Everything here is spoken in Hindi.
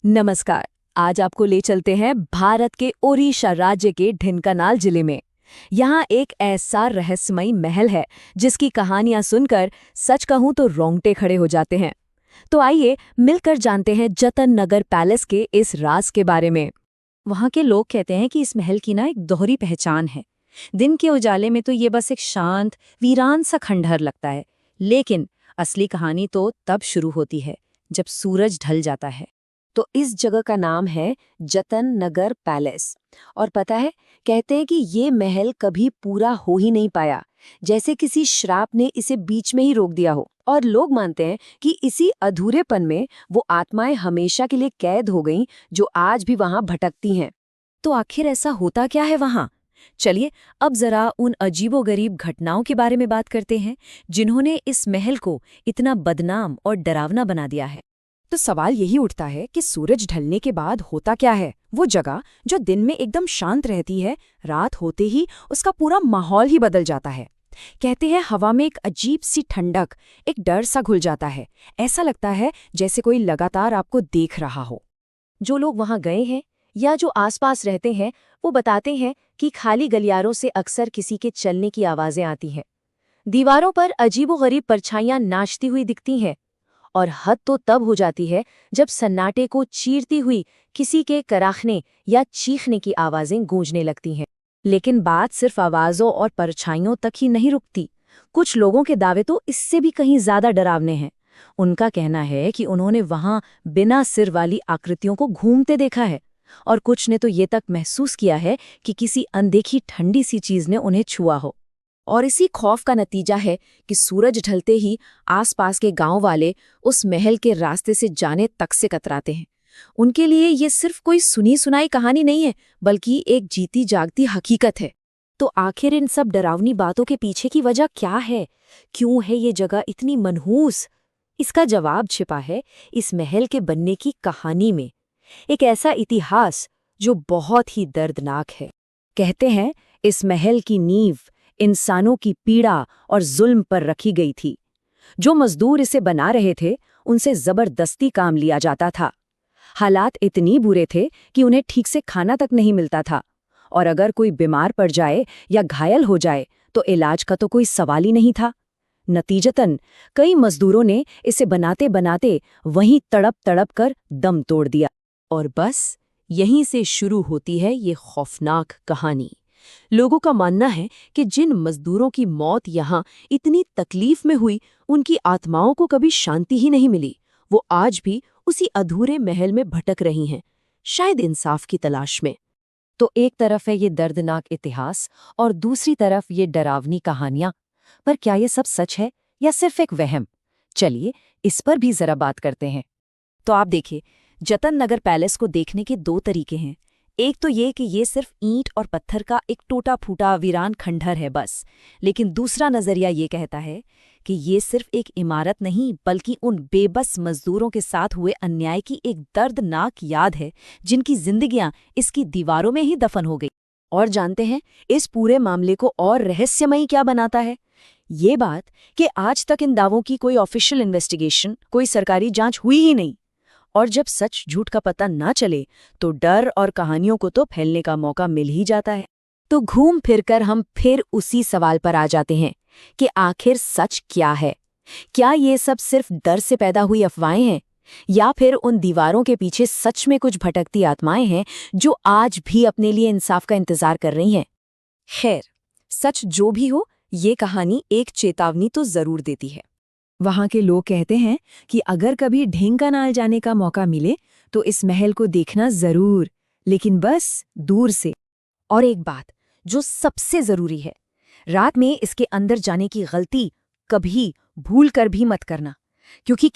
नमस्कार। आज आपको ले चलते हैं भारत के ओडिशा राज्य के ढेंकानाल जिले में। यहाँ एक ऐसा रहस्यमयी महल है जिसकी कहानियां सुनकर सच कहूं तो रोंगटे खड़े हो जाते हैं। तो आइए मिलकर जानते हैं जतन नगर पैलेस के इस राज के बारे में। वहाँ के लोग कहते हैं कि इस महल की ना एक दोहरी पहचान है। दिन के उजाले में तो ये बस एक शांत वीरान सा खंडहर लगता है, लेकिन असली कहानी तो तब शुरू होती है जब सूरज ढल जाता है। तो इस जगह का नाम है जतन नगर पैलेस। और पता है, कहते हैं कि ये महल कभी पूरा हो ही नहीं पाया, जैसे किसी श्राप ने इसे बीच में ही रोक दिया हो। और लोग मानते हैं कि इसी अधूरेपन में वो आत्माएं हमेशा के लिए कैद हो गईं, जो आज भी वहां भटकती हैं। तो आखिर ऐसा होता क्या है वहाँ? चलिए अब जरा उन अजीबोगरीब घटनाओं के बारे में बात करते हैं जिन्होंने इस महल को इतना बदनाम और डरावना बना दिया है। तो सवाल यही उठता है कि सूरज ढलने के बाद होता क्या है। वो जगह जो दिन में एकदम शांत रहती है, रात होते ही उसका पूरा माहौल ही बदल जाता है। कहते हैं हवा में एक अजीब सी ठंडक, एक डर सा घुल जाता है। ऐसा लगता है जैसे कोई लगातार आपको देख रहा हो। जो लोग वहां गए हैं या जो आसपास रहते हैं, वो बताते हैं कि खाली गलियारों से अक्सर किसी के चलने की आवाजें आती हैं। दीवारों पर अजीबोगरीब परछाइयां नाचती हुई दिखती हैं। और हद तो तब हो जाती है जब सन्नाटे को चीरती हुई किसी के कराहने या चीखने की आवाजें गूंजने लगती हैं। लेकिन बात सिर्फ आवाजों और परछाइयों तक ही नहीं रुकती। कुछ लोगों के दावे तो इससे भी कहीं ज्यादा डरावने हैं। उनका कहना है कि उन्होंने वहां बिना सिर वाली आकृतियों को घूमते देखा है, और कुछ ने तो ये तक महसूस किया है कि किसी अनदेखी ठंडी सी चीज ने उन्हें छुआ हो। और इसी खौफ का नतीजा है कि सूरज ढलते ही आसपास के गांव वाले उस महल के रास्ते से जाने तक से कतराते हैं। उनके लिए ये सिर्फ कोई सुनी सुनाई कहानी नहीं है, बल्कि एक जीती जागती हकीकत है। तो आखिर इन सब डरावनी बातों के पीछे की वजह क्या है? क्यों है ये जगह इतनी मनहूस? इसका जवाब छिपा है इस महल के बनने की कहानी में। एक ऐसा इतिहास जो बहुत ही दर्दनाक है। कहते हैं इस महल की नींव इंसानों की पीड़ा और जुल्म पर रखी गई थी। जो मजदूर इसे बना रहे थे, उनसे जबरदस्ती काम लिया जाता था। हालात इतनी बुरे थे कि उन्हें ठीक से खाना तक नहीं मिलता था, और अगर कोई बीमार पड़ जाए या घायल हो जाए तो इलाज का तो कोई सवाल ही नहीं था। नतीजतन कई मजदूरों ने इसे बनाते बनाते वहीं तड़प तड़प कर दम तोड़ दिया। और बस यहीं से शुरू होती है ये खौफनाक कहानी। लोगों का मानना है कि जिन मजदूरों की मौत यहाँ इतनी तकलीफ में हुई, उनकी आत्माओं को कभी शांति ही नहीं मिली। वो आज भी उसी अधूरे महल में भटक रही हैं, शायद इंसाफ की तलाश में। तो एक तरफ है ये दर्दनाक इतिहास और दूसरी तरफ ये डरावनी कहानियां। पर क्या ये सब सच है या सिर्फ एक वहम? चलिए इस पर भी जरा बात करते हैं। तो आप देखिए, जतन नगर पैलेस को देखने के दो तरीके हैं। एक तो ये कि ये सिर्फ ईंट और पत्थर का एक टूटा फूटा वीरान खंडहर है बस। लेकिन दूसरा नजरिया ये कहता है कि ये सिर्फ एक इमारत नहीं, बल्कि उन बेबस मजदूरों के साथ हुए अन्याय की एक दर्दनाक याद है, जिनकी जिंदगियां इसकी दीवारों में ही दफन हो गई। और जानते हैं इस पूरे मामले को और रहस्यमयी क्या बनाता है? ये बात कि आज तक इन दावों की कोई ऑफिशियल इन्वेस्टिगेशन, कोई सरकारी जांच हुई ही नहीं। और जब सच झूठ का पता ना चले तो डर और कहानियों को तो फैलने का मौका मिल ही जाता है। तो घूम फिरकर हम फिर उसी सवाल पर आ जाते हैं कि आखिर सच क्या है? क्या ये सब सिर्फ डर से पैदा हुई अफवाहें हैं, या फिर उन दीवारों के पीछे सच में कुछ भटकती आत्माएं हैं जो आज भी अपने लिए इंसाफ का इंतजार कर रही हैं? खैर, सच जो भी हो, ये कहानी एक चेतावनी तो जरूर देती है। वहाँ के लोग कहते हैं कि अगर कभी ढेंकानाल जाने का मौका मिले तो इस महल को देखना जरूर, लेकिन बस दूर से। और एक बात जो सबसे जरूरी है, रात में इसके अंदर जाने की गलती कभी भूल कर भी मत करना, क्योंकि